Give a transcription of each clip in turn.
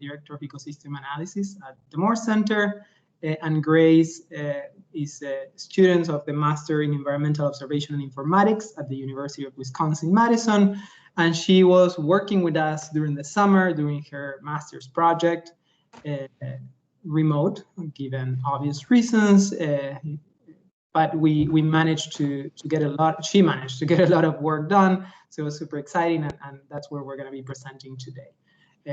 Director of Ecosystem Analysis at the Moore Center, and Grace is a student of the Master in Environmental Observation and Informatics at the University of Wisconsin-Madison, and she was working with us during the summer doing her master's project, remote, given obvious reasons, but we managed to get a lot, she managed to get a lot of work done, so it was super exciting, and that's where we're going to be presenting today,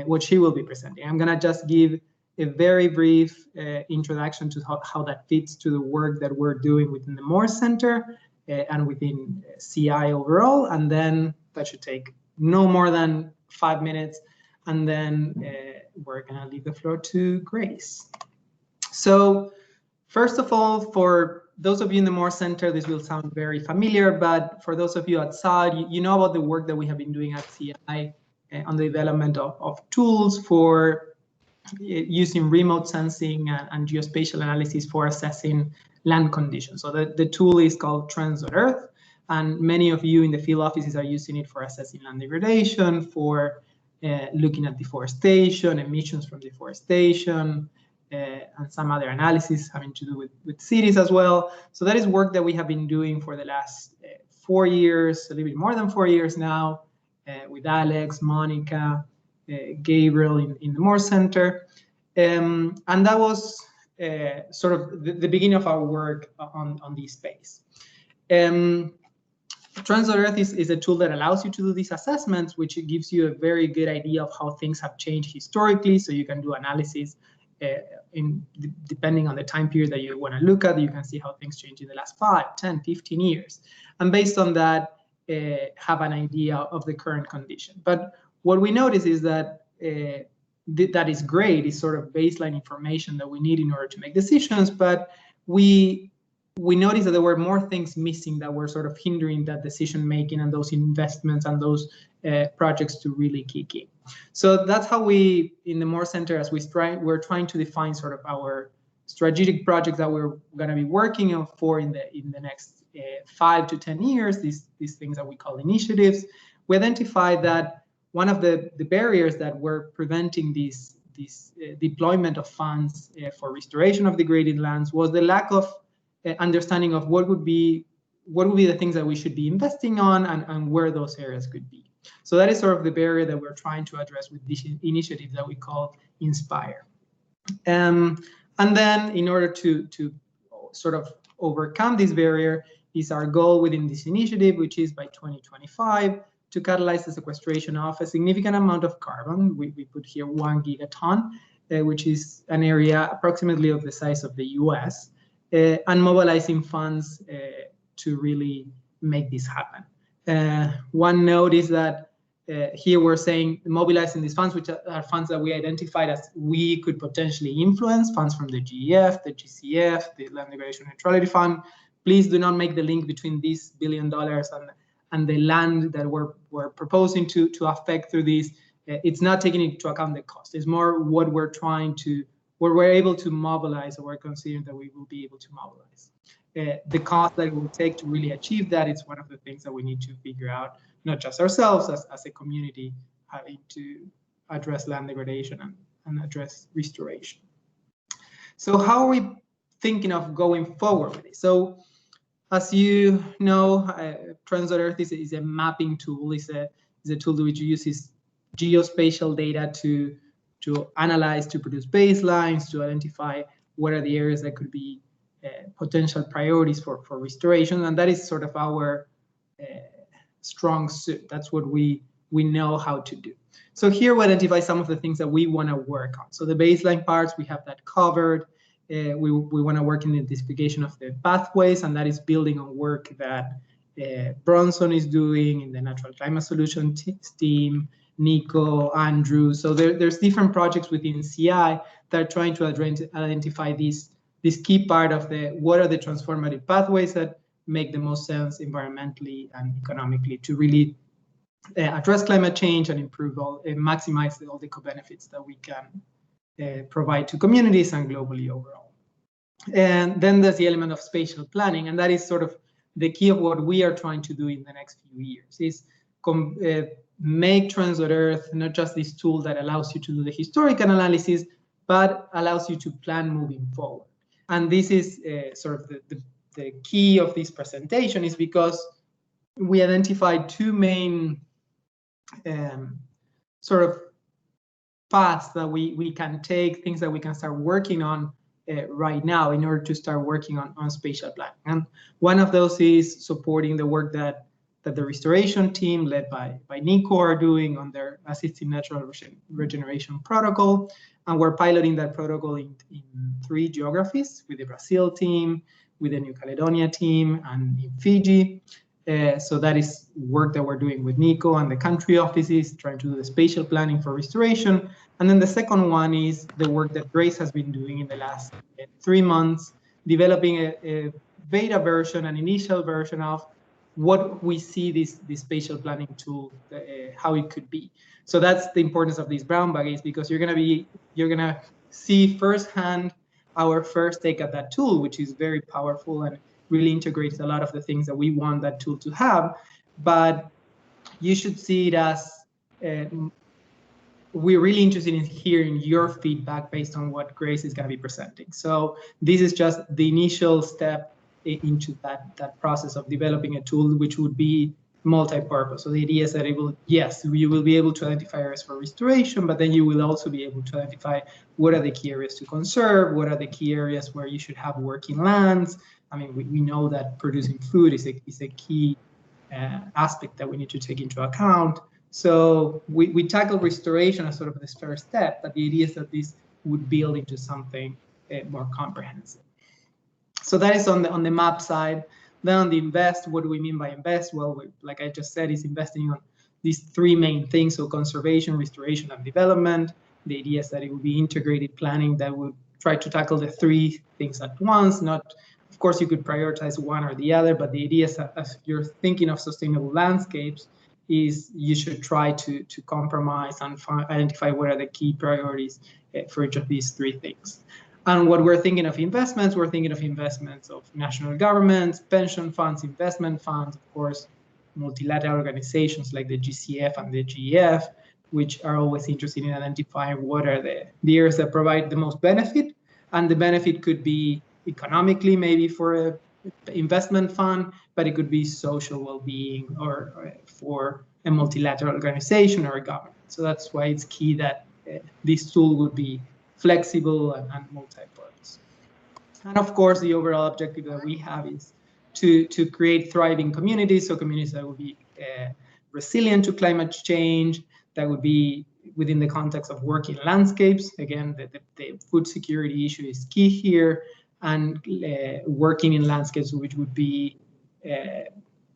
what she will be presenting. I'm going to just give a very brief introduction to how that fits to the work that we're doing within the Moore Center and within CI overall, and then that should take no more than 5 minutes, and then we're going to leave the floor to Grace. So first of all, for those of you in the Moore Center, this will sound very familiar, but for those of you outside, you know about the work that we have been doing at CI on the development of tools for using remote sensing and geospatial analysis for assessing land conditions. So the tool is called Trends.Earth, and many of you in the field offices are using it for assessing land degradation, for looking at deforestation, emissions from deforestation, and some other analysis having to do with cities as well. So that is work that we have been doing for the last 4 years, a little bit more than 4 years now, with Alex, Monica, Gabriel in the Moore Center. And that was sort of the beginning of our work on this space. Trends.Earth is a tool that allows you to do these assessments, which gives you a very good idea of how things have changed historically. So you can do analysis depending on the time period that you want to look at. You can see how things change in the last 5, 10, 15 years. And based on that, have an idea of the current condition. But what we notice is that that is great, is sort of baseline information that we need in order to make decisions, but we noticed that there were more things missing that were sort of hindering that decision making and those investments and those projects to really kick in. So that's how we, in the Moore Center, as we're trying to define sort of our strategic projects that we're going to be working on for in the next 5 to 10 years, these things that we call initiatives. We identified that one of the barriers that were preventing this deployment of funds for restoration of degraded lands was the lack of understanding of what would be the things that we should be investing on and where those areas could be. So that is sort of the barrier that we're trying to address with this initiative that we call INSPIRE. And then in order to sort of overcome this barrier is our goal within this initiative, which is by 2025 to catalyze the sequestration of a significant amount of carbon. We put here 1 gigaton, which is an area approximately of the size of the US, and mobilizing funds to really make this happen. One note is that here we're saying mobilizing these funds, which are funds that we identified as we could potentially influence, funds from the GEF, the GCF, the Land Degradation Neutrality Fund. Please do not make the link between these $1 billion and the land that we're proposing to affect through this. It's not taking into account the cost. It's more what we're able to mobilize, or we're considering that we will be able to mobilize. The cost that it will take to really achieve that is one of the things that we need to figure out, not just ourselves as a community, having to address land degradation and address restoration. So how are we thinking of going forward with this? So as you know, Trends.Earth is a mapping tool. It's a tool which uses geospatial data to analyze, to produce baselines, to identify what are the areas that could be potential priorities for restoration, and that is sort of our strong suit. That's what we know how to do. So here we identify some of the things that we want to work on. So the baseline parts, we have that covered. We want to work in the identification of the pathways, and that is building on work that Bronson is doing in the Natural Climate Solution team, Nico, Andrew. So there's different projects within CI that are trying to identify this key part of what are the transformative pathways that make the most sense environmentally and economically to really address climate change and improve maximize all the co-benefits that we can provide to communities and globally overall. And then there's the element of spatial planning, and that is sort of the key of what we are trying to do in the next few years, is make Trends.Earth not just this tool that allows you to do the historical analysis, but allows you to plan moving forward. And this is sort of the key of this presentation, is because we identified two main sort of paths that we can take, things that we can start working on right now in order to start working on spatial planning. And one of those is supporting the work that the restoration team led by Nico are doing on their assisted natural regeneration protocol. And we're piloting that protocol in 3 geographies, with the Brazil team, with the New Caledonia team, and in Fiji. So that is work that we're doing with Nico and the country offices, trying to do the spatial planning for restoration. And then the second one is the work that Grace has been doing in the last 3 months, developing a beta version, an initial version of what we see this spatial planning tool, how it could be. So that's the importance of this brown bag, is because you're gonna see firsthand our first take at that tool, which is very powerful and really integrates a lot of the things that we want that tool to have. But you should see it as we're really interested in hearing your feedback based on what Grace is going to be presenting. So this is just the initial step into that process of developing a tool which would be multi-purpose. So the idea is that it will, yes, you will be able to identify areas for restoration, but then you will also be able to identify what are the key areas to conserve, what are the key areas where you should have working lands. I mean, we know that producing food is a key aspect that we need to take into account. So we tackle restoration as sort of this first step, but the idea is that this would build into something more comprehensive. So that is on the map side. Then on the invest, what do we mean by invest? Well, like I just said, is investing on these 3 main things: so conservation, restoration, and development. The idea is that it will be integrated planning that would try to tackle the 3 things at once. Not, of course, you could prioritize one or the other, but the idea is that as you're thinking of sustainable landscapes, is you should try to compromise and identify what are the key priorities for each of these 3 things. And what we're thinking of investments, we're thinking of investments of national governments, pension funds, investment funds, of course, multilateral organizations like the GCF and the GEF, which are always interested in identifying what are the areas that provide the most benefit. And the benefit could be economically, maybe for an investment fund, but it could be social well-being or for a multilateral organization or a government. So that's why it's key that this tool would be flexible and multi-purpose. And of course, the overall objective that we have is to create thriving communities, so communities that will be resilient to climate change, that would be within the context of working landscapes. Again, the food security issue is key here, and working in landscapes which would be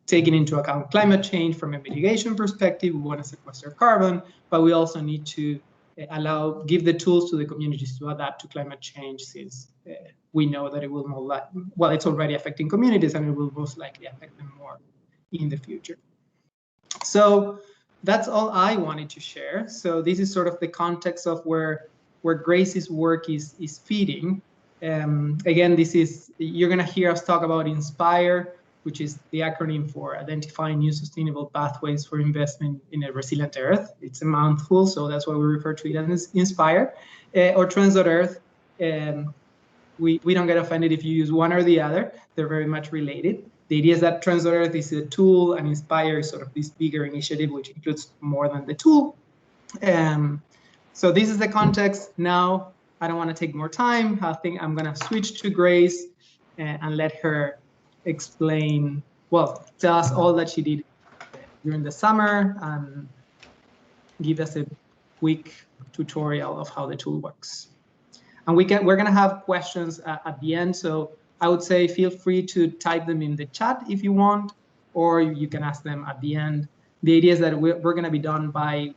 taking into account climate change from a mitigation perspective. We want to sequester carbon, but we also need to give the tools to the communities to adapt to climate change, since we know that it will well, it's already affecting communities, and it will most likely affect them more in the future. So that's all I wanted to share. So this is sort of the context of where Grace's work is feeding. Again, you're going to hear us talk about INSPIRE, which is the acronym for Identifying New Sustainable Pathways for Investment in a Resilient Earth. It's a mouthful, so that's why we refer to it as INSPIRE, or Trends.Earth. We don't get offended if you use one or the other. They're very much related. The idea is that Trends.Earth is a tool, and INSPIRE is sort of this bigger initiative, which includes more than the tool. So this is the context. Now, I don't want to take more time. I think I'm going to switch to Grace and let her explain, well, tell us all that she did during the summer and give us a quick tutorial of how the tool works. And we're going to have questions at the end, so I would say feel free to type them in the chat if you want, or you can ask them at the end. The idea is that we're going to be done by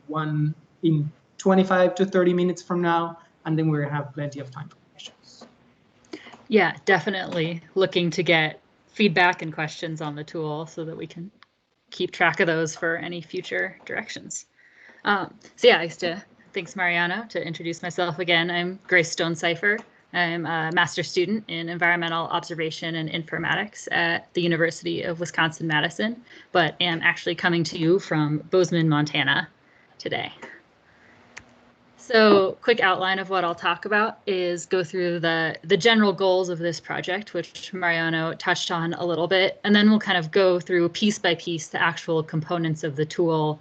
in 25 to 30 minutes from now, and then we're going to have plenty of time for questions. Yeah, definitely looking to get feedback and questions on the tool so that we can keep track of those for any future directions. So yeah, thanks Mariano. To introduce myself again, I'm Grace Stone-Cipher. I'm a master's student in environmental observation and informatics at the University of Wisconsin-Madison, but am actually coming to you from Bozeman, Montana today. So quick outline of what I'll talk about is go through the general goals of this project, which Mariano touched on a little bit, and then we'll kind of go through piece by piece the actual components of the tool,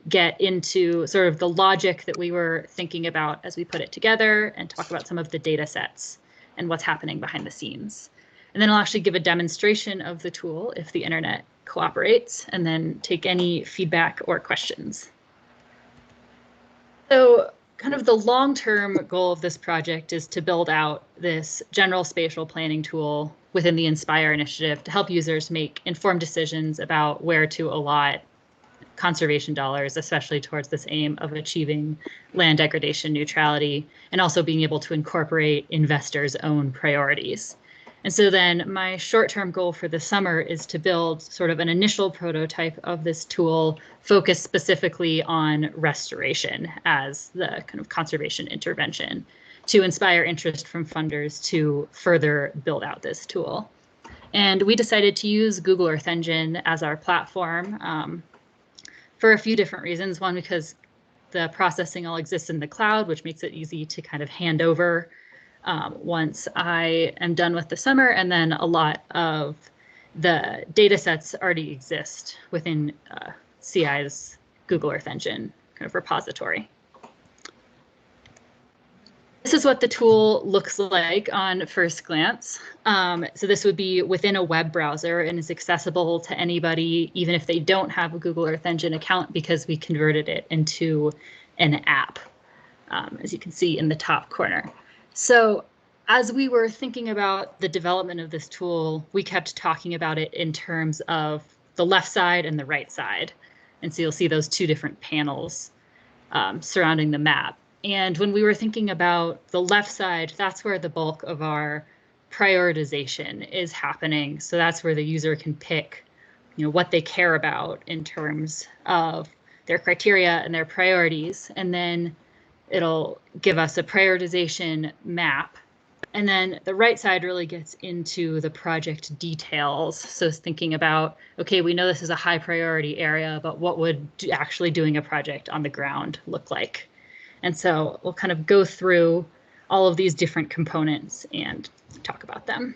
get into sort of the logic that we were thinking about as we put it together, and talk about some of the data sets and what's happening behind the scenes. And then I'll actually give a demonstration of the tool if the internet cooperates, and then take any feedback or questions. So kind of the long-term goal of this project is to build out this general spatial planning tool within the INSPIRE initiative to help users make informed decisions about where to allot conservation dollars, especially towards this aim of achieving land degradation neutrality, and also being able to incorporate investors' own priorities. And so then my short-term goal for the summer is to build sort of an initial prototype of this tool focused specifically on restoration as the kind of conservation intervention to inspire interest from funders to further build out this tool. And we decided to use Google Earth Engine as our platform for a few different reasons. One, because the processing all exists in the cloud, which makes it easy to kind of hand over once I am done with the summer, and then a lot of the data sets already exist within CI's Google Earth Engine kind of repository. This is what the tool looks like on first glance. So this would be within a web browser and is accessible to anybody, even if they don't have a Google Earth Engine account, because we converted it into an app, as you can see in the top corner. So as we were thinking about the development of this tool, we kept talking about it in terms of the left side and the right side. And so you'll see those two different panels surrounding the map. And when we were thinking about the left side, that's where the bulk of our prioritization is happening. So that's where the user can pick, what they care about in terms of their criteria and their priorities. And then it'll give us a prioritization map. And then the right side really gets into the project details. So thinking about, okay, we know this is a high priority area, but what would actually doing a project on the ground look like? And so we'll kind of go through all of these different components and talk about them.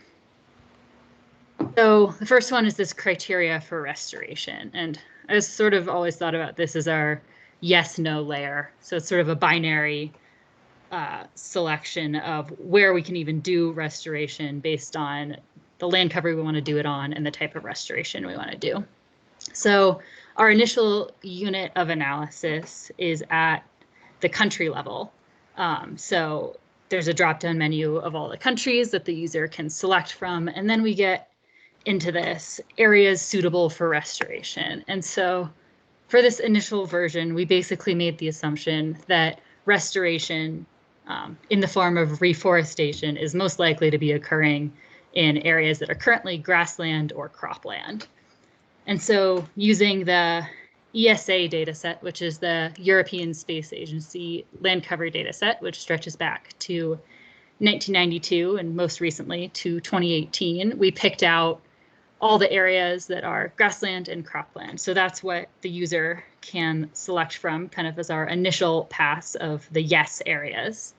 So the first one is this criteria for restoration. And I was sort of always thought about this as our yes/no layer. So it's sort of a binary selection of where we can even do restoration based on the land cover we want to do it on and the type of restoration we want to do. So our initial unit of analysis is at the country level. So there's a drop-down menu of all the countries that the user can select from, and then we get into this areas suitable for restoration. And so for this initial version, we basically made the assumption that restoration in the form of reforestation is most likely to be occurring in areas that are currently grassland or cropland. And so using the ESA dataset, which is the European Space Agency land cover dataset, which stretches back to 1992 and most recently to 2018, we picked out all the areas that are grassland and cropland. So that's what the user can select from kind of as our initial pass of the yes areas.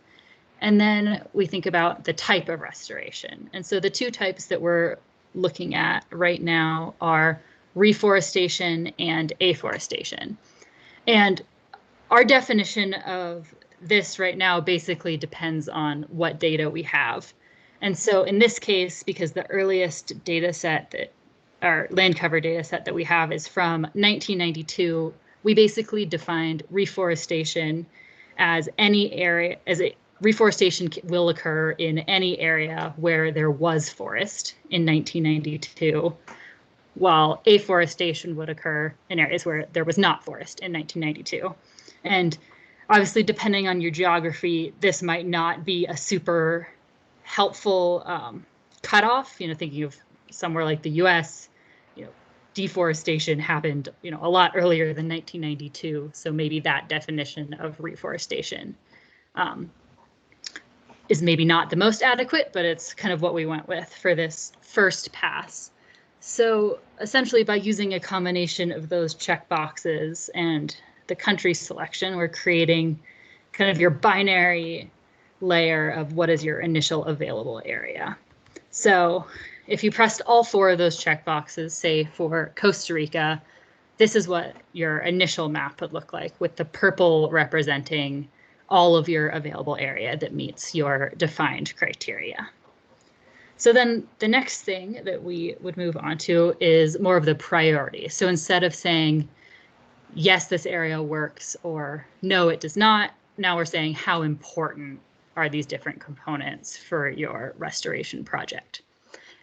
And then we think about the type of restoration. And so the two types that we're looking at right now are reforestation and afforestation. And our definition of this right now basically depends on what data we have. And so in this case, because the earliest data set that our land cover data set that we have is from 1992, we basically defined reforestation as any area, reforestation will occur in any area where there was forest in 1992, while afforestation would occur in areas where there was not forest in 1992. And obviously, depending on your geography, this might not be a super helpful cutoff. Thinking of somewhere like the US, deforestation happened, a lot earlier than 1992. So maybe that definition of reforestation is maybe not the most adequate, but it's kind of what we went with for this first pass. So essentially, by using a combination of those checkboxes and the country selection, we're creating kind of your binary layer of what is your initial available area. So if you pressed all 4 of those checkboxes, say for Costa Rica, this is what your initial map would look like, with the purple representing all of your available area that meets your defined criteria. So then the next thing that we would move on to is more of the priority. So instead of saying, yes, this area works, or no, it does not, now we're saying how important are these different components for your restoration project.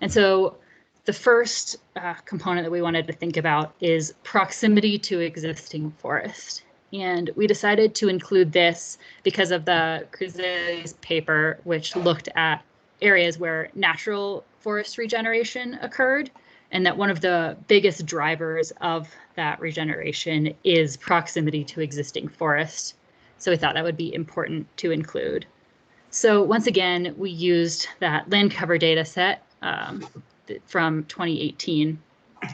And so the first component that we wanted to think about is proximity to existing forest. And we decided to include this because of the Cruze's paper, which looked at areas where natural forest regeneration occurred, and that one of the biggest drivers of that regeneration is proximity to existing forest. So we thought that would be important to include. So once again, we used that land cover data set from 2018,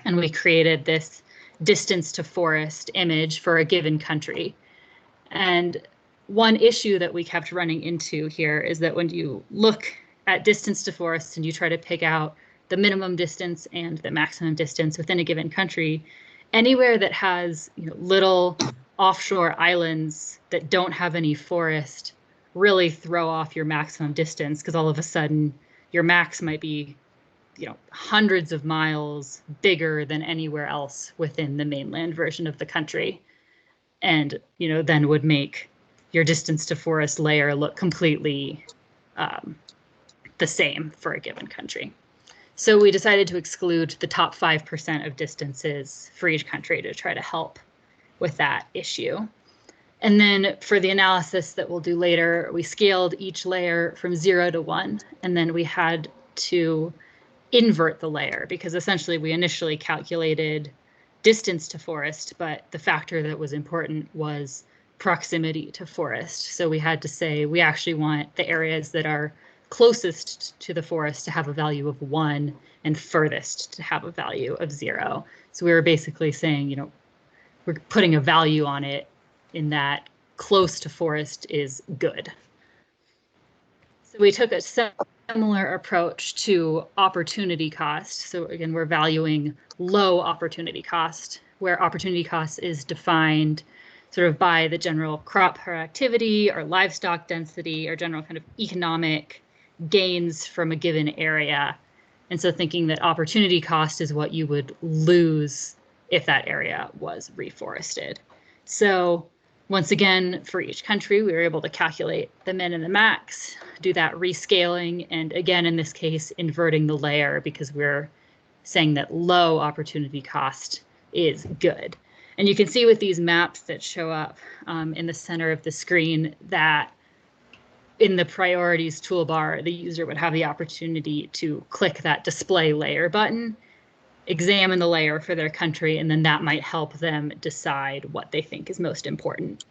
and we created this distance to forest image for a given country. And one issue that we kept running into here is that when you look at distance to forest and you try to pick out the minimum distance and the maximum distance within a given country, anywhere that has little offshore islands that don't have any forest really throw off your maximum distance, because all of a sudden your max might be hundreds of miles bigger than anywhere else within the mainland version of the country, and then would make your distance to forest layer look completely the same for a given country. So we decided to exclude the top 5% of distances for each country to try to help with that issue. And then for the analysis that we'll do later, we scaled each layer from 0 to 1, and then we had to invert the layer, because essentially we initially calculated distance to forest, but the factor that was important was proximity to forest. So we had to say we actually want the areas that are closest to the forest to have a value of 1 and furthest to have a value of 0. So we were basically saying, we're putting a value on it in that close to forest is good. So we took a similar approach to opportunity cost. So again, we're valuing low opportunity cost, where opportunity cost is defined sort of by the general crop productivity or livestock density or general kind of economic gains from a given area. And so thinking that opportunity cost is what you would lose if that area was reforested. So once again, for each country, we were able to calculate the min and the max, do that rescaling, and again, in this case, inverting the layer, because we're saying that low opportunity cost is good. And you can see with these maps that show up in the center of the screen that in the priorities toolbar, the user would have the opportunity to click that display layer button, examine the layer for their country, and then that might help them decide what they think is most important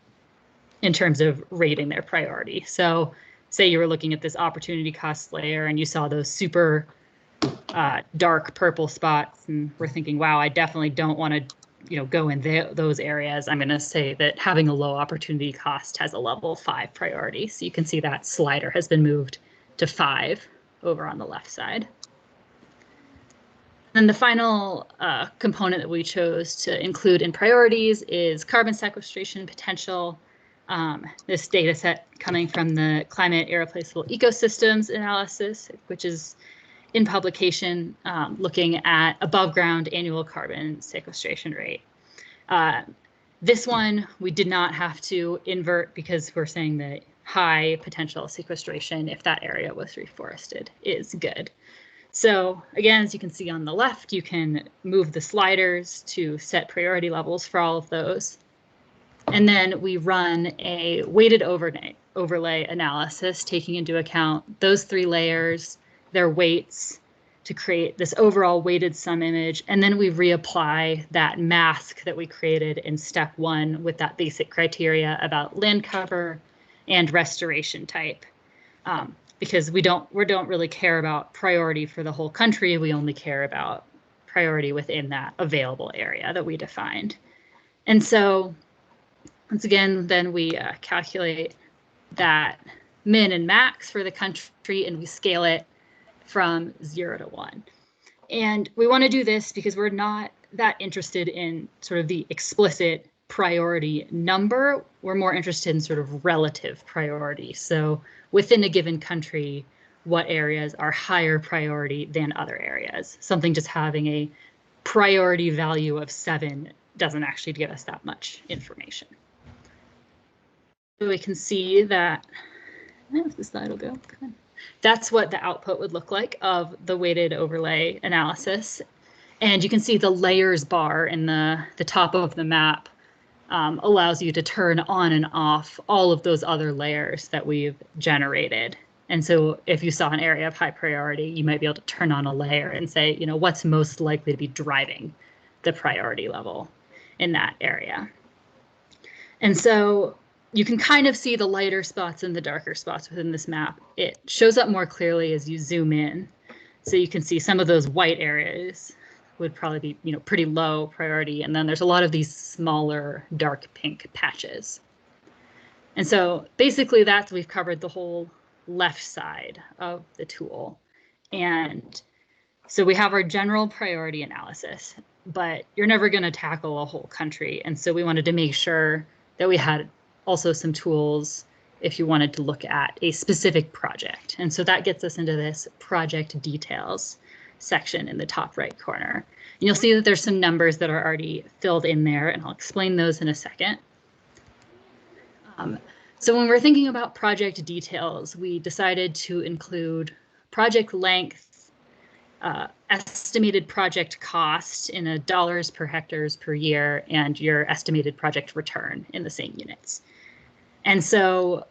in terms of rating their priority. So say you were looking at this opportunity cost layer and you saw those super dark purple spots and we're thinking, wow, I definitely don't want to go in those areas. I'm going to say that having a low opportunity cost has a level 5 priority. So you can see that slider has been moved to 5 over on the left side. And the final component that we chose to include in priorities is carbon sequestration potential. This data set coming from the Climate Irreplaceable Ecosystems Analysis, which is in publication, looking at above ground annual carbon sequestration rate. This one we did not have to invert because we're saying that high potential sequestration, if that area was reforested, is good. So again, as you can see on the left, you can move the sliders to set priority levels for all of those. And then we run a weighted overlay analysis, taking into account those 3 layers, their weights, to create this overall weighted sum image. And then we reapply that mask that we created in step 1 with that basic criteria about land cover and restoration type. because we don't really care about priority for the whole country. We only care about priority within that available area that we defined. And so once again, then we calculate that min and max for the country, and we scale it from 0 to 1. And we want to do this because we're not that interested in sort of the explicit priority number. We're more interested in sort of relative priority. So within a given country, what areas are higher priority than other areas? Something just having a priority value of 7 doesn't actually give us that much information. So we can see that, if the slide will go, that's what the output would look like of the weighted overlay analysis. And you can see the layers bar in the top of the map allows you to turn on and off all of those other layers that we've generated. And so if you saw an area of high priority, you might be able to turn on a layer and say, you know, what's most likely to be driving the priority level in that area. And so you can kind of see the lighter spots and the darker spots within this map. It shows up more clearly as you zoom in. So you can see some of those white areas would probably be, you know, pretty low priority. And then there's a lot of these smaller dark pink patches. And so basically we've covered the whole left side of the tool. And so we have our general priority analysis, but you're never going to tackle a whole country. And so we wanted to make sure that we had also some tools if you wanted to look at a specific project. And so that gets us into this project details section in the top right corner. And you'll see that there's some numbers that are already filled in there, and I'll explain those in a second. So when we're thinking about project details, we decided to include project length, estimated project cost in dollars per hectares per year, and your estimated project return in the same units. And so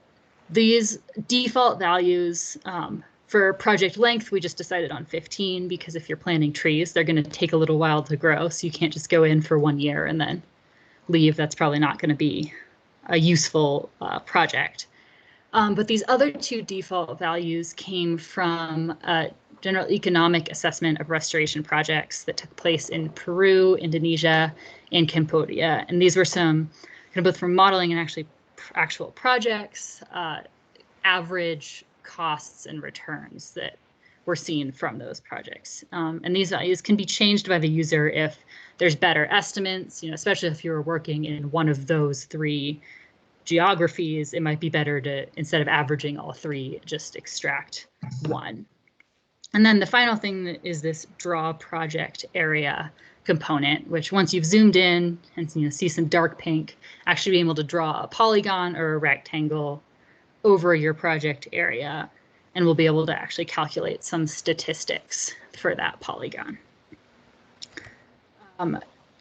these default values for project length, we just decided on 15 because if you're planting trees, they're going to take a little while to grow. So you can't just go in for 1 year and then leave. That's probably not going to be a useful project. But these other two default values came from a general economic assessment of restoration projects that took place in Peru, Indonesia, and Cambodia. And these were some kind of both from modeling and actual projects, average costs and returns that were seen from those projects. And these values can be changed by the user if there's better estimates, you know, especially if you're working in one of those 3 geographies, it might be better to, instead of averaging all 3, just extract 1. And then the final thing is this draw project area component, which once you've zoomed in and see some dark pink, actually being able to draw a polygon or a rectangle over your project area, and we'll be able to actually calculate some statistics for that polygon.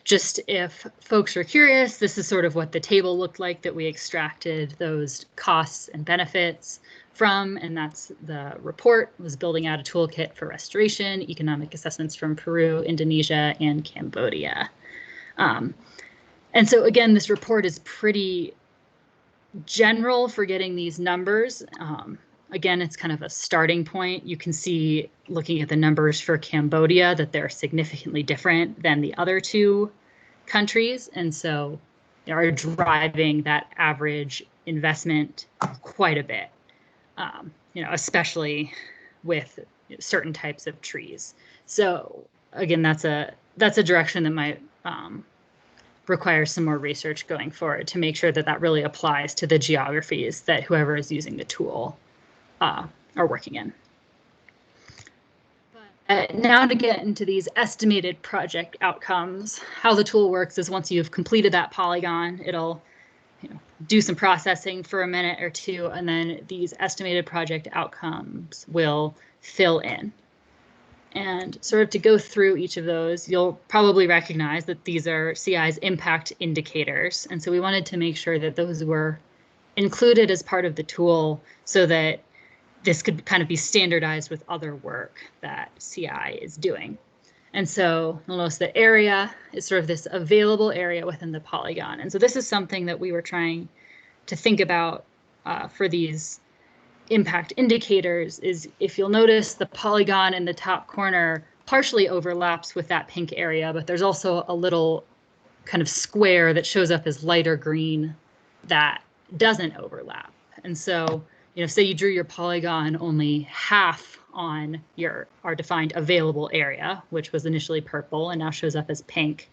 Just if folks are curious, this is sort of what the table looked like that we extracted those costs and benefits from, and that's the report. It was building out a toolkit for restoration, economic assessments from Peru, Indonesia, and Cambodia. And so again, this report is pretty general for getting these numbers. Again, it's kind of a starting point. You can see, looking at the numbers for Cambodia, that they're significantly different than the other 2 countries. And so they are driving that average investment quite a bit, you know, especially with certain types of trees. So again, that's a direction that might require some more research going forward to make sure that that really applies to the geographies that whoever is using the tool are working in. But now to get into these estimated project outcomes, how the tool works is once you've completed that polygon, it'll do some processing for a minute or 2, and then these estimated project outcomes will fill in. And sort of to go through each of those, you'll probably recognize that these are CI's impact indicators. And so we wanted to make sure that those were included as part of the tool so that this could kind of be standardized with other work that CI is doing. And so you'll notice the area is sort of this available area within the polygon. And so this is something that we were trying to think about for these impact indicators is, if you'll notice, the polygon in the top corner partially overlaps with that pink area, but there's also a little kind of square that shows up as lighter green that doesn't overlap. And so, say you drew your polygon only half on our defined available area, which was initially purple and now shows up as pink.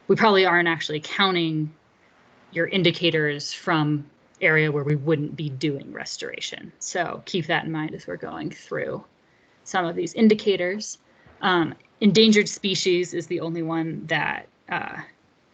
We probably aren't actually counting your indicators from area where we wouldn't be doing restoration. So keep that in mind as we're going through some of these indicators. Endangered species is the only one that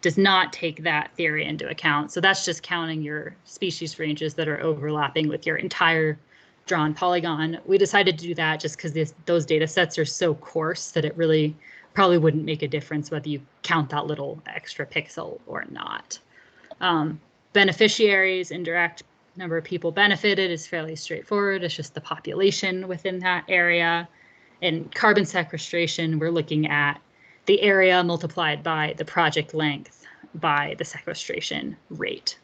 does not take that theory into account. So that's just counting your species ranges that are overlapping with your entire drawn polygon. We decided to do that just because those data sets are so coarse that it really probably wouldn't make a difference whether you count that little extra pixel or not. Beneficiaries, indirect number of people benefited is fairly straightforward. It's just the population within that area. In carbon sequestration, we're looking at the area multiplied by the project length by the sequestration rate.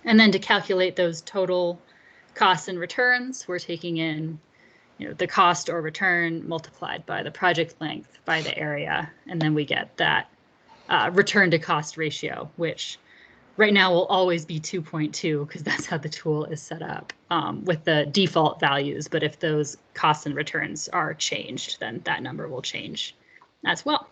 And then to calculate those total costs and returns, we're taking in the cost or return multiplied by the project length by the area, and then we get that return to cost ratio, which right now will always be 2.2 because that's how the tool is set up with the default values. But if those costs and returns are changed, then that number will change as well.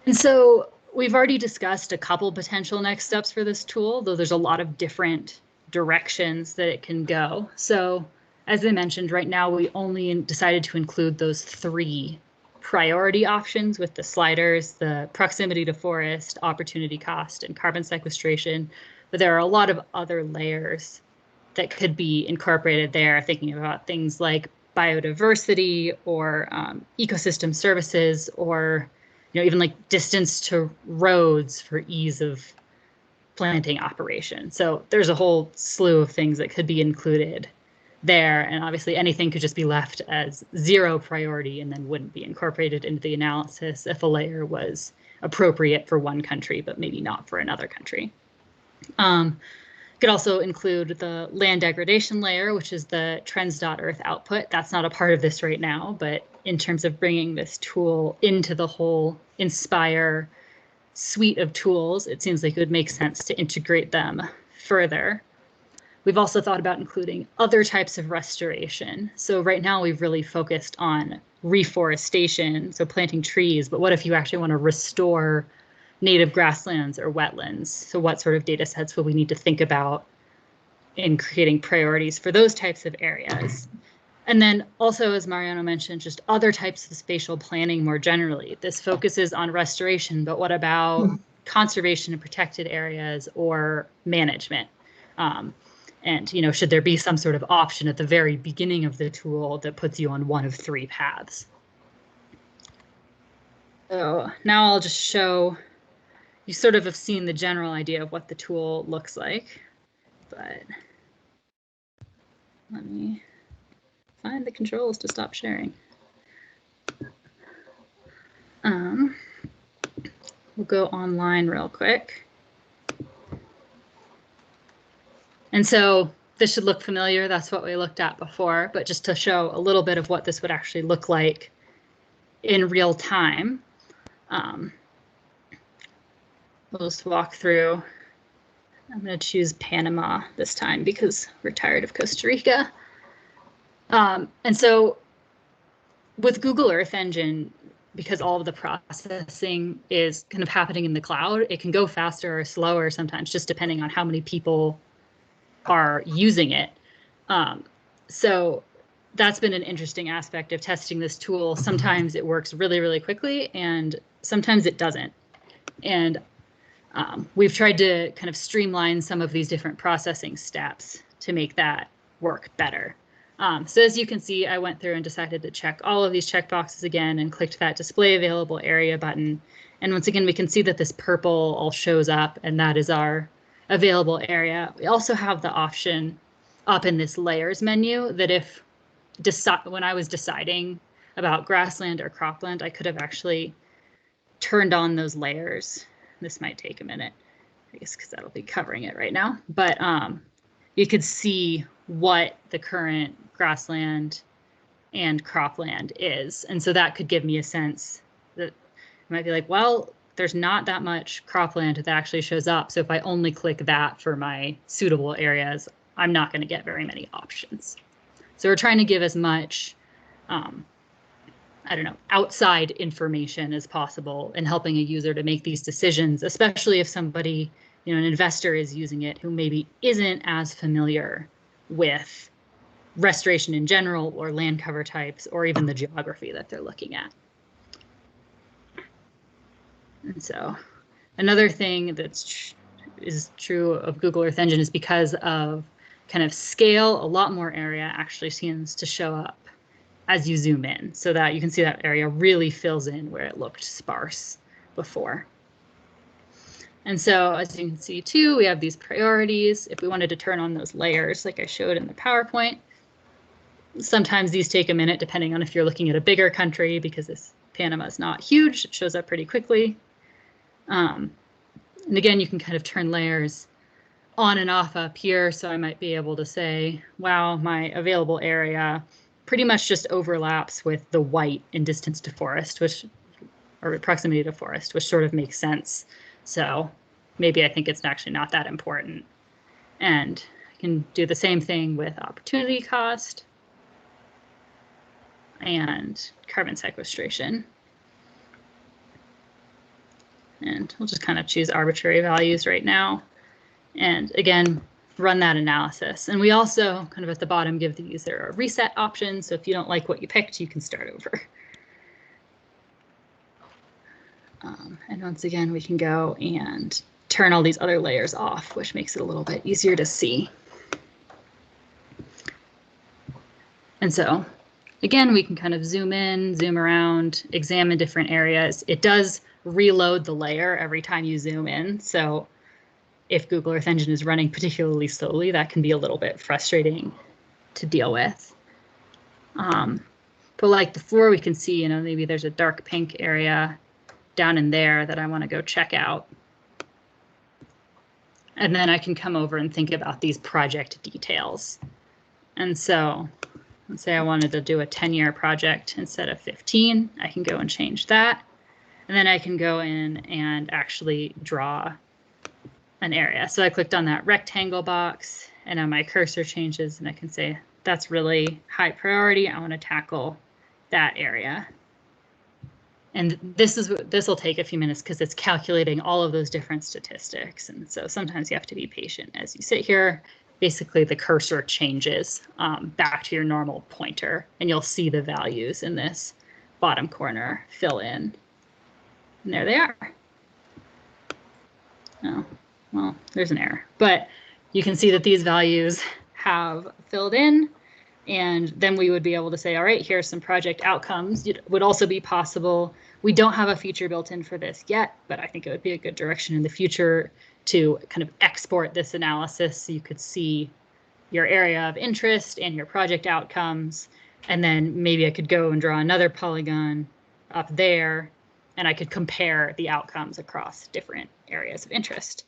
And so we've already discussed a couple potential next steps for this tool, though there's a lot of different directions that it can go. So as I mentioned, right now we only decided to include those 3 priority options with the sliders, the proximity to forest, opportunity cost, and carbon sequestration. But there are a lot of other layers that could be incorporated there, thinking about things like biodiversity or ecosystem services, or even like distance to roads for ease of planting operation. So there's a whole slew of things that could be included there, and obviously anything could just be left as 0 priority and then wouldn't be incorporated into the analysis if a layer was appropriate for one country but maybe not for another country. Could also include the land degradation layer, which is the Trends.Earth output. That's not a part of this right now, but in terms of bringing this tool into the whole INSPIRE suite of tools, it seems like it would make sense to integrate them further. We've also thought about including other types of restoration. So right now we've really focused on reforestation, so planting trees, but what if you actually want to restore native grasslands or wetlands? So what sort of data sets will we need to think about in creating priorities for those types of areas? And then also, as Mariano mentioned, just other types of spatial planning more generally. This focuses on restoration, but what about conservation and protected areas or management? And should there be some sort of option at the very beginning of the tool that puts you on one of 3 paths? So now I'll just show, you sort of have seen the general idea of what the tool looks like, but let me find the controls to stop sharing. We'll go online real quick. And so this should look familiar. That's what we looked at before, but just to show a little bit of what this would actually look like in real time. We'll just walk through. I'm going to choose Panama this time because we're tired of Costa Rica. And so with Google Earth Engine, because all of the processing is kind of happening in the cloud, it can go faster or slower sometimes, just depending on how many people are using it. So that's been an interesting aspect of testing this tool. Sometimes it works really, really quickly, and sometimes it doesn't. And we've tried to kind of streamline some of these different processing steps to make that work better. So as you can see, I went through and decided to check all of these checkboxes again and clicked that display available area button. And once again, we can see that this purple all shows up, and that is our available area. We also have the option up in this layers menu that if when I was deciding about grassland or cropland, I could have actually turned on those layers. This might take a minute, I guess, because that'll be covering it right now. But you could see what the current grassland and cropland is. And so that could give me a sense that I might be like, well, there's not that much cropland that actually shows up. So if I only click that for my suitable areas, I'm not going to get very many options. So we're trying to give as much, I don't know, outside information as possible and helping a user to make these decisions, especially if somebody, an investor is using it who maybe isn't as familiar with restoration in general or land cover types or even the geography that they're looking at. And so another thing that's is true of Google Earth Engine is because of kind of scale, a lot more area actually seems to show up as you zoom in, so that you can see that area really fills in where it looked sparse before. And so as you can see too, we have these priorities. If we wanted to turn on those layers like I showed in the PowerPoint, sometimes these take a minute depending on if you're looking at a bigger country, because this Panama is not huge, it shows up pretty quickly. And again, you can kind of turn layers on and off up here. So I might be able to say, wow, my available area pretty much just overlaps with the white in distance to forest, or proximity to forest, which sort of makes sense. So maybe I think it's actually not that important. And I can do the same thing with opportunity cost and carbon sequestration. And we'll just kind of choose arbitrary values right now. And again, run that analysis. And we also kind of at the bottom give the user a reset option. So if you don't like what you picked, you can start over. And once again, we can go and turn all these other layers off, which makes it a little bit easier to see. And so again, we can kind of zoom in, zoom around, examine different areas. It does reload the layer every time you zoom in. So if Google Earth Engine is running particularly slowly, that can be a little bit frustrating to deal with. But like before, we can see, maybe there's a dark pink area down in there that I want to go check out. And then I can come over and think about these project details. And so let's say I wanted to do a 10-year project instead of 15. I can go and change that. And then I can go in and actually draw an area. So I clicked on that rectangle box and now my cursor changes and I can say, that's really high priority. I want to tackle that area. And this will take a few minutes because it's calculating all of those different statistics. And so sometimes you have to be patient as you sit here. Basically, the cursor changes back to your normal pointer, and you'll see the values in this bottom corner fill in. And there they are. Oh, well, there's an error. But you can see that these values have filled in. And then we would be able to say, all right, here's some project outcomes. It would also be possible. We don't have a feature built in for this yet, but I think it would be a good direction in the future to kind of export this analysis so you could see your area of interest and your project outcomes. And then maybe I could go and draw another polygon up there, and I could compare the outcomes across different areas of interest.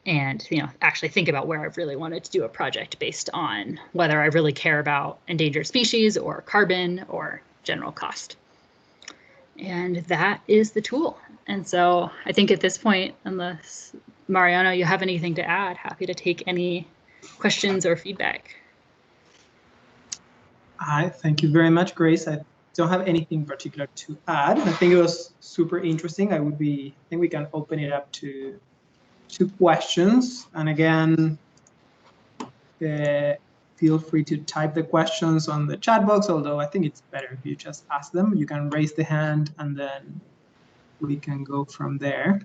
And actually think about where I really wanted to do a project based on whether I really care about endangered species or carbon or general cost. And that is the tool. And so I think at this point, unless Mariano, you have anything to add, happy to take any questions or feedback. Thank you very much, Grace. I don't have anything particular to add. I think it was super interesting. I think we can open it up to questions. And again, feel free to type the questions on the chat box, although I think it's better if you just ask them. You can raise the hand and then we can go from there.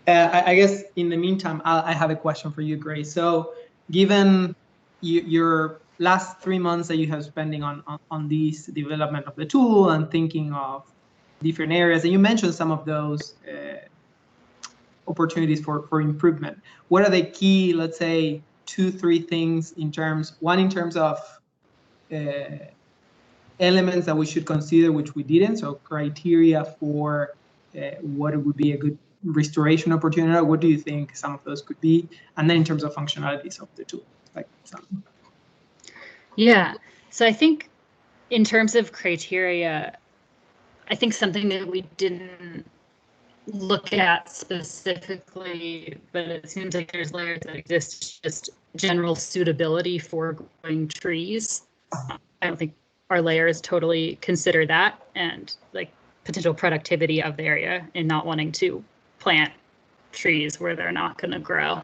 I guess in the meantime, I have a question for you, Grace. So given your last 3 months that you have spending on this development of the tool and thinking of different areas, and you mentioned some of those opportunities for improvement. What are the key, let's say, 2-3 things in terms of elements that we should consider which we didn't? So criteria for what would be a good restoration opportunity? What do you think some of those could be? And then in terms of functionalities of the tool, like some. Yeah, so I think in terms of criteria, I think something that we didn't look at specifically, but it seems like there's layers that exist, just general suitability for growing trees. I don't think our layers totally consider that, and like potential productivity of the area and not wanting to plant trees where they're not going to grow,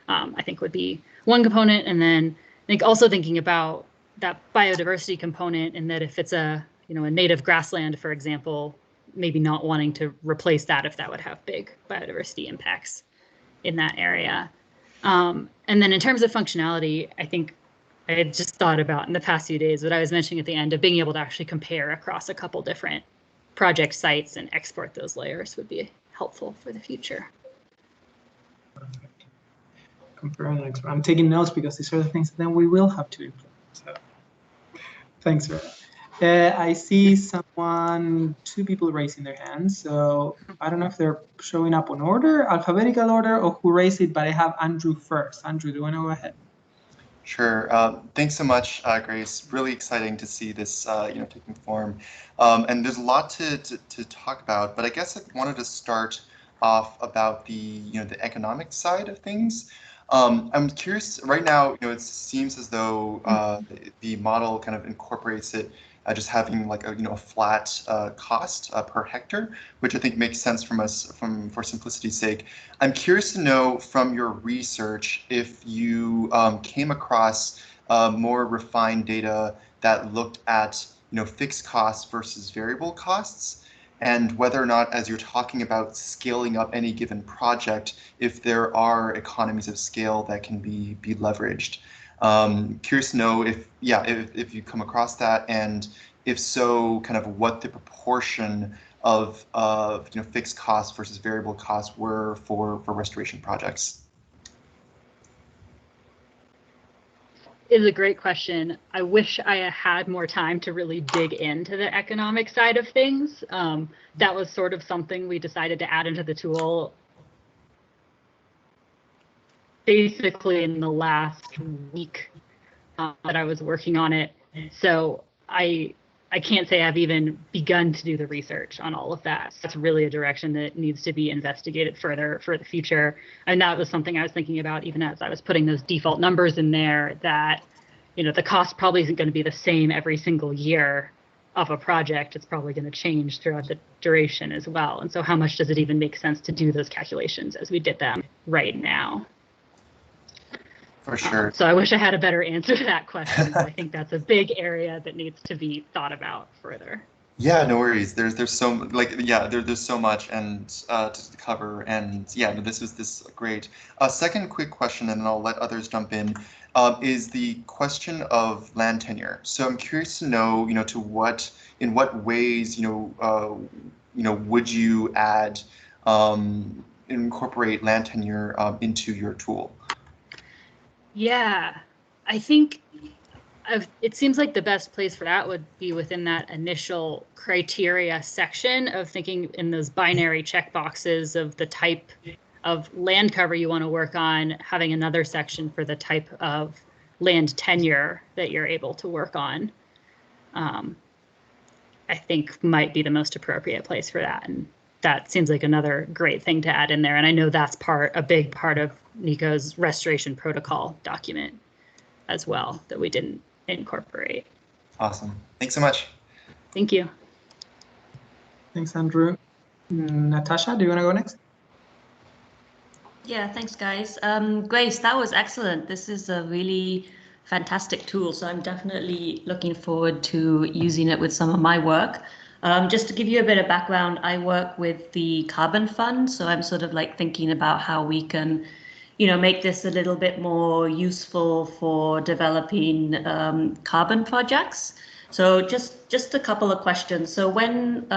I think would be one component. And then I think also thinking about that biodiversity component, and that if it's a native grassland, for example, maybe not wanting to replace that if that would have big biodiversity impacts in that area. And then in terms of functionality, I think I had just thought about in the past few days what I was mentioning at the end of being able to actually compare across a couple different project sites and export those layers would be helpful for the future. Comparing and export. I'm taking notes because these are the things that then we will have to implement. So thanks for that. I see two people raising their hands. So I don't know if they're showing up on order, alphabetical order, or who raised it, but I have Andrew first. Andrew, do you want to go ahead? Sure. Thanks so much, Grace. Really exciting to see this, taking form. And there's a lot to talk about, but I guess I wanted to start off about the economic side of things. I'm curious right now. It seems as though the model kind of incorporates it. Just having like a flat cost per hectare, which I think makes sense for simplicity's sake. I'm curious to know from your research if you came across more refined data that looked at fixed costs versus variable costs, and whether or not, as you're talking about scaling up any given project, if there are economies of scale that can be leveraged. Curious to know if you come across that, and if so, kind of what the proportion of fixed costs versus variable costs were for restoration projects. It is a great question. I wish I had more time to really dig into the economic side of things. That was sort of something we decided to add into the tool basically in the last week that I was working on it. So I can't say I've even begun to do the research on all of that. That's really a direction that needs to be investigated further for the future. And that was something I was thinking about even as I was putting those default numbers in there, that the cost probably isn't going to be the same every single year of a project. It's probably going to change throughout the duration as well. And so how much does it even make sense to do those calculations as we did them right now? For sure. So I wish I had a better answer to that question, but I think that's a big area that needs to be thought about further. Yeah, no worries. There's so there's so much and to cover, and this is great. Second quick question, and then I'll let others jump in. Is the question of land tenure. So I'm curious to know, in what ways, would you add, incorporate land tenure into your tool? Yeah, I think it seems like the best place for that would be within that initial criteria section of thinking in those binary checkboxes of the type of land cover you want to work on, having another section for the type of land tenure that you're able to work on. I think might be the most appropriate place for that. And that seems like another great thing to add in there. And I know that's a big part of Nico's restoration protocol document as well that we didn't incorporate. Awesome. Thanks so much. Thank you. Thanks, Andrew. Natasha, do you want to go next? Yeah, thanks, guys. Grace, that was excellent. This is a really fantastic tool, so I'm definitely looking forward to using it with some of my work. Just to give you a bit of background, I work with the Carbon Fund, so I'm sort of like thinking about how we can, make this a little bit more useful for developing carbon projects. So just a couple of questions. So when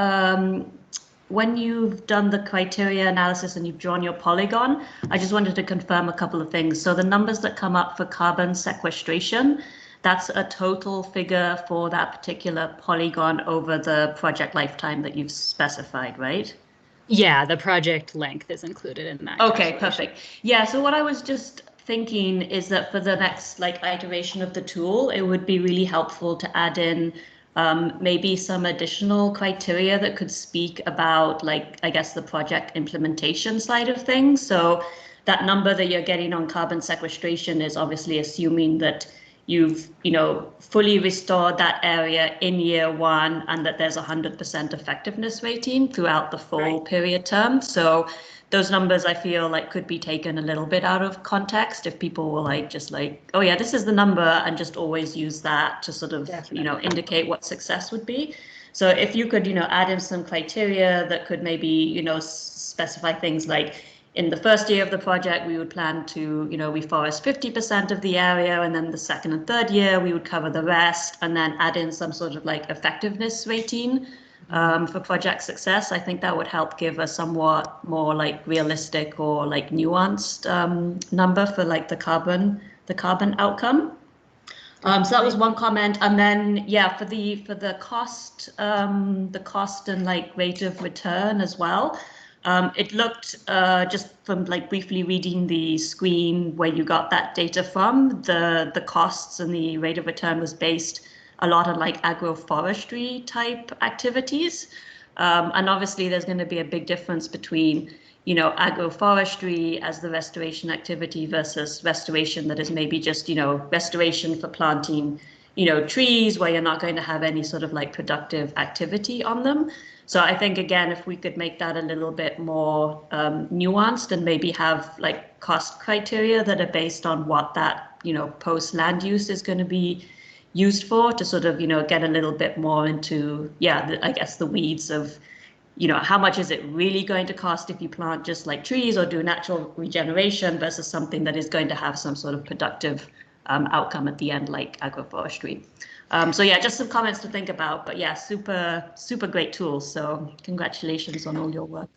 you've done the criteria analysis and you've drawn your polygon, I just wanted to confirm a couple of things. So the numbers that come up for carbon sequestration, that's a total figure for that particular polygon over the project lifetime that you've specified, right? Yeah, the project length is included in that. Okay, perfect. Yeah, so what I was just thinking is that for the next like iteration of the tool, it would be really helpful to add in maybe some additional criteria that could speak about like, I guess, the project implementation side of things. So that number that you're getting on carbon sequestration is obviously assuming that you've, fully restored that area in year one and that there's 100% effectiveness rating throughout the full period term. So those numbers I feel like could be taken a little bit out of context if people were like, just like, oh yeah, this is the number, and just always use that to sort of, indicate what success would be. So if you could, add in some criteria that could maybe, specify things like, in the first year of the project, we would plan to, reforest 50% of the area, and then the second and third year, we would cover the rest, and then add in some sort of like effectiveness rating for project success. I think that would help give a somewhat more like realistic or like nuanced number for like the carbon outcome. So that was one comment, and then yeah, for the cost and like rate of return as well. It looked just from like briefly reading the screen where you got that data from, the costs and the rate of return was based a lot on like agroforestry type activities. And obviously there's going to be a big difference between, agroforestry as the restoration activity versus restoration that is maybe just, restoration for planting, trees where you're not going to have any sort of like productive activity on them. So I think, again, if we could make that a little bit more nuanced and maybe have like cost criteria that are based on what that, post land use is going to be used for, to sort of, get a little bit more into, I guess the weeds of, how much is it really going to cost if you plant just like trees or do natural regeneration versus something that is going to have some sort of productive outcome at the end, like agroforestry. So yeah, just some comments to think about, but yeah, super great tools. So congratulations on all your work.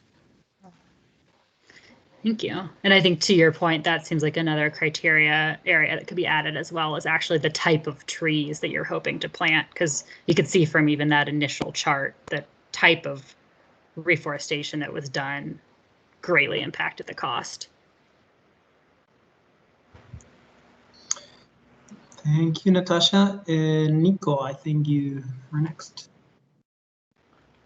Thank you. And I think to your point, that seems like another criteria area that could be added as well, is actually the type of trees that you're hoping to plant, because you could see from even that initial chart, the type of reforestation that was done greatly impacted the cost. Thank you, Natasha. Nico, I think you are next.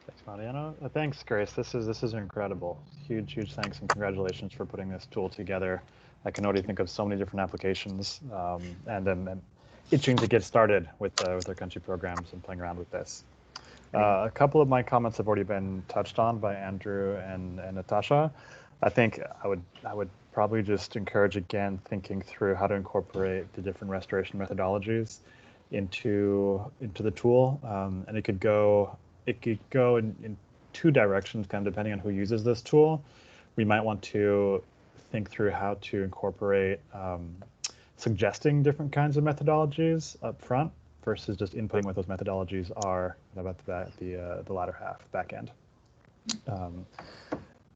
Thanks, Mariano. Thanks, Grace. This is incredible. Huge thanks and congratulations for putting this tool together. I can already think of so many different applications, and I'm itching to get started with our country programs and playing around with this. A couple of my comments have already been touched on by Andrew and Natasha. I think I would probably just encourage, again, thinking through how to incorporate the different restoration methodologies into the tool, and it could go in two directions, kind of depending on who uses this tool. We might want to think through how to incorporate suggesting different kinds of methodologies up front versus just inputting what those methodologies are about the latter half, back end.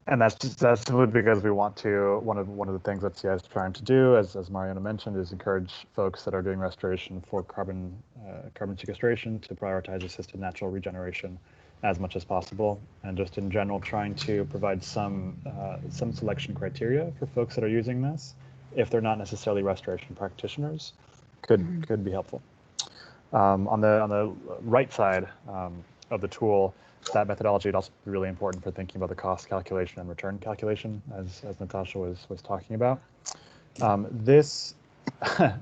And that's simply because we want to, one of the things that CI is trying to do, as Mariano mentioned, is encourage folks that are doing restoration for carbon sequestration to prioritize assisted natural regeneration as much as possible, and just in general trying to provide some selection criteria for folks that are using this, if they're not necessarily restoration practitioners, could be helpful. On the right side of the tool, that methodology would also be really important for thinking about the cost calculation and return calculation, as Natasha was talking about. This,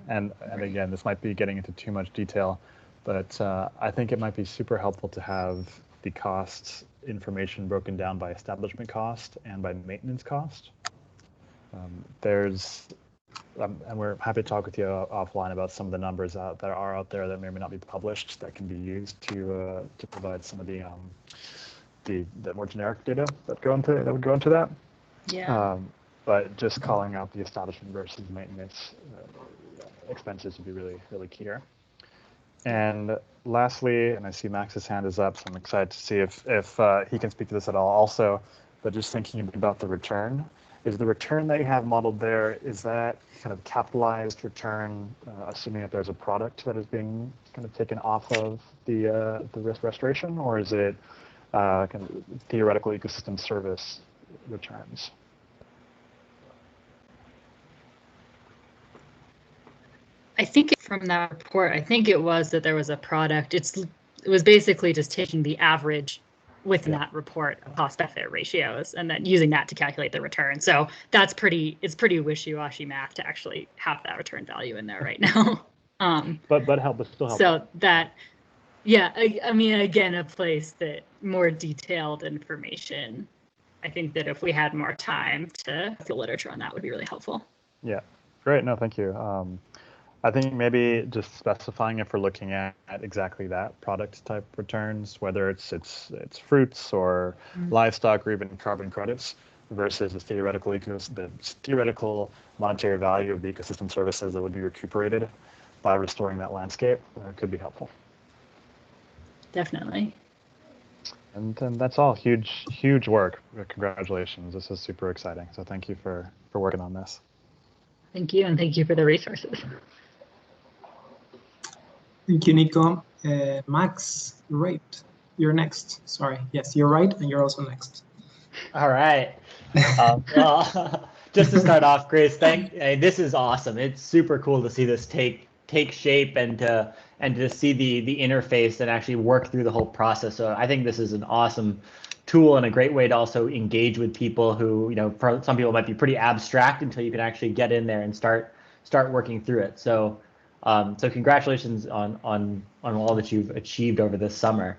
and again, this might be getting into too much detail, but I think it might be super helpful to have the cost information broken down by establishment cost and by maintenance cost. And we're happy to talk with you offline about some of the numbers that are out there that may or may not be published that can be used to provide some of the more generic data that would go into that. Yeah. But just calling out the establishment versus maintenance expenses would be really key here. And lastly, and I see Max's hand is up, so I'm excited to see if he can speak to this at all also, but just thinking about the return. Is the return that you have modeled there, is that kind of capitalized return, assuming that there's a product that is being kind of taken off of the restoration, or is it kind of theoretical ecosystem service returns. I think from that report, I think it was that there was a product. It was basically just taking the average within that report of cost-benefit ratios and then using that to calculate the return. So it's pretty wishy-washy math to actually have that return value in there right now. But still helpful. So that, yeah, I mean, again, a place that more detailed information. I think that if we had more time to the literature on that would be really helpful. Yeah, great. No, thank you. I think maybe just specifying if we're looking at exactly that product type returns, whether it's fruits or livestock or even carbon credits versus the theoretical monetary value of the ecosystem services that would be recuperated by restoring that landscape could be helpful. Definitely. And that's all. Huge work. Congratulations. This is super exciting. So thank you for working on this. Thank you, and thank you for the resources. Thank you, Nico. Max, you're right. You're next. Sorry. Yes, you're right, and you're also next. All right. Well, just to start off, Grace, this is awesome. It's super cool to see this take shape and to see the interface and actually work through the whole process. So I think this is an awesome tool and a great way to also engage with people who, for some people might be pretty abstract until you can actually get in there and start working through it. So congratulations on all that you've achieved over this summer.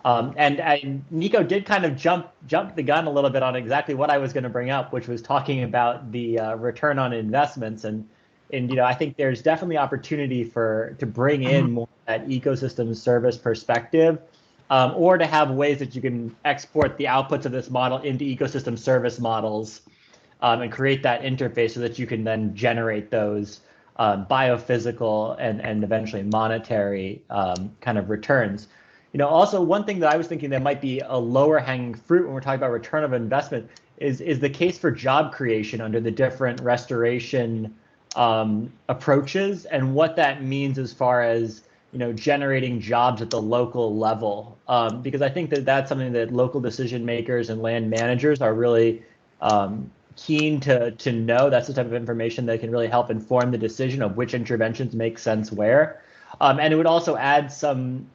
And Nico did kind of jump the gun a little bit on exactly what I was going to bring up, which was talking about the return on investments. And I think there's definitely opportunity to bring in more that ecosystem service perspective, or to have ways that you can export the outputs of this model into ecosystem service models, and create that interface so that you can then generate those biophysical and eventually monetary kind of returns. Also one thing that I was thinking that might be a lower hanging fruit when we're talking about return of investment is the case for job creation under the different restoration approaches, and what that means as far as generating jobs at the local level, because I think that's something that local decision makers and land managers are really keen to know. That's the type of information that can really help inform the decision of which interventions make sense where. And it would also add some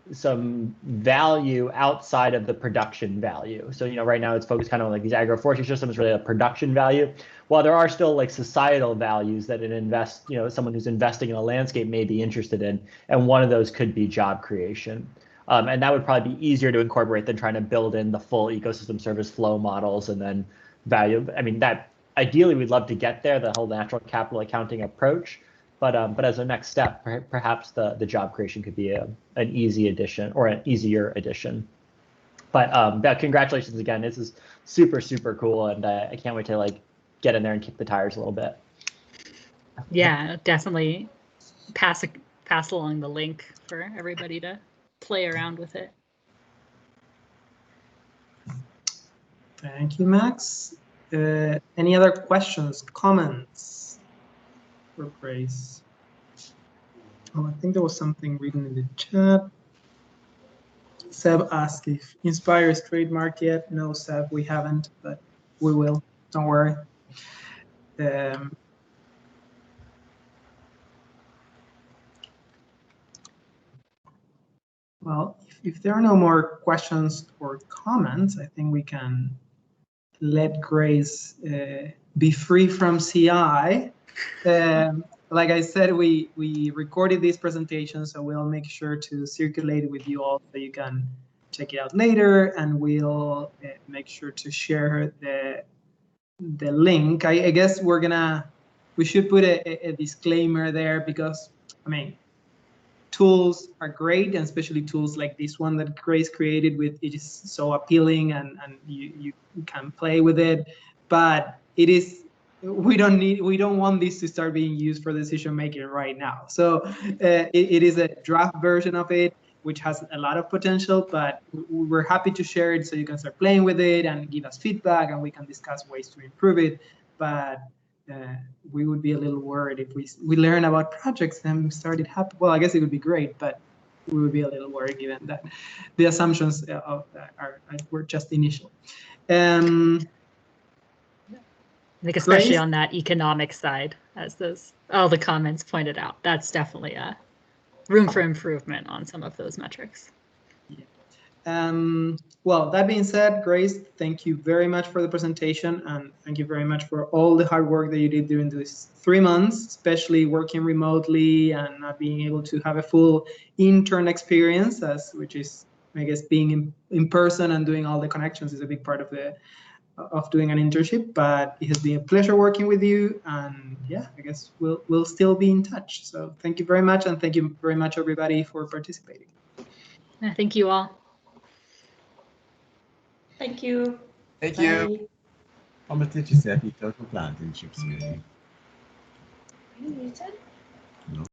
value outside of the production value. So right now it's focused kind of on like these agroforestry systems, really a production value, while there are still like societal values that someone who's investing in a landscape may be interested in, and one of those could be job creation. And that would probably be easier to incorporate than trying to build in the full ecosystem service flow models and then value. I mean, that ideally we'd love to get there, the whole natural capital accounting approach. But as a next step, perhaps the job creation could be an easy addition or an easier addition. But congratulations again. This is super, super cool, and I can't wait to get in there and kick the tires a little bit. Yeah, definitely pass along the link for everybody to play around with it. Thank you, Max. Any other questions, comments for Grace? Oh, I think there was something written in the chat. Seb asked if INSPIRE is trademarked yet. No, Seb, we haven't, but we will. Don't worry. Well, if there are no more questions or comments, I think we can let Grace be free from CI. Like I said, we recorded this presentation, so we'll make sure to circulate it with you all so you can check it out later, and we'll make sure to share the link. I guess we should put a disclaimer there, because I mean, tools are great, and especially tools like this one that Grace created it is so appealing, and you can play with it, but we don't want this to start being used for decision making right now. So it is a draft version of it, which has a lot of potential, but we're happy to share it so you can start playing with it and give us feedback, and we can discuss ways to improve it. But we would be a little worried if we learn about projects and started happen. Well, I guess it would be great, but we would be a little worried given that the assumptions were just initial. I think especially Grace? on that economic side, as all the comments pointed out, that's definitely a room for improvement on some of those metrics. Well, that being said, Grace, thank you very much for the presentation, and thank you very much for all the hard work that you did during these 3 months, especially working remotely and not being able to have a full intern experience, which is, I guess, being in person and doing all the connections is a big part of doing an internship. But it has been a pleasure working with you, and yeah, I guess we'll still be in touch. So thank you very much, and thank you very much, everybody, for participating. Thank you all. Thank you. Thank Bye. you. How much did you say people to plant in chips? You said?